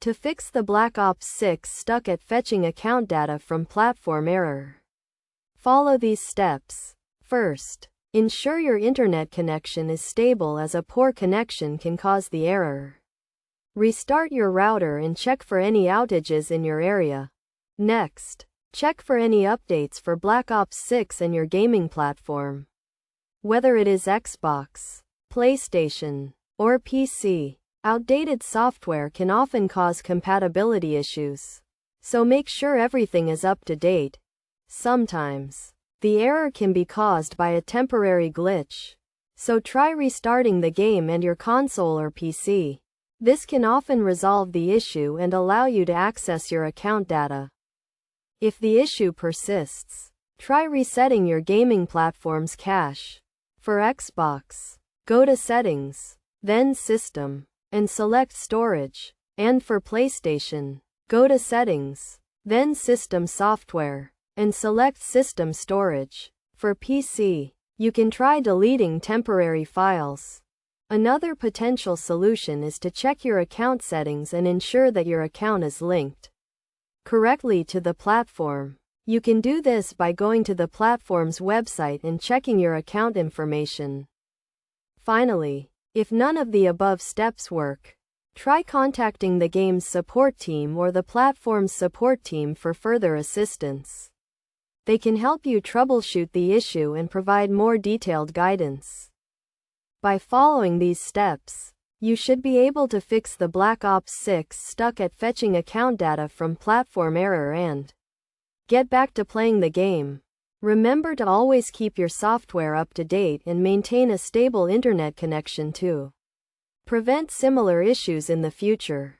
To fix the Black Ops 6 stuck at fetching account data from platform error, follow these steps. First, ensure your internet connection is stable, as a poor connection can cause the error. Restart your router and check for any outages in your area. Next, check for any updates for Black Ops 6 and your gaming platform. Whether it is Xbox, PlayStation, or PC, outdated software can often cause compatibility issues. So make sure everything is up to date. Sometimes, the error can be caused by a temporary glitch. So try restarting the game and your console or PC. This can often resolve the issue and allow you to access your account data. If the issue persists, try resetting your gaming platform's cache. For Xbox, go to Settings, then System, and select Storage. And for PlayStation, go to Settings, then System Software, and select System Storage. For PC, you can try deleting temporary files. Another potential solution is to check your account settings and ensure that your account is linked correctly to the platform. You can do this by going to the platform's website and checking your account information. Finally, if none of the above steps work, try contacting the game's support team or the platform's support team for further assistance. They can help you troubleshoot the issue and provide more detailed guidance. By following these steps, you should be able to fix the Black Ops 6 stuck at fetching account data from platform error and get back to playing the game. Remember to always keep your software up to date and maintain a stable internet connection to prevent similar issues in the future.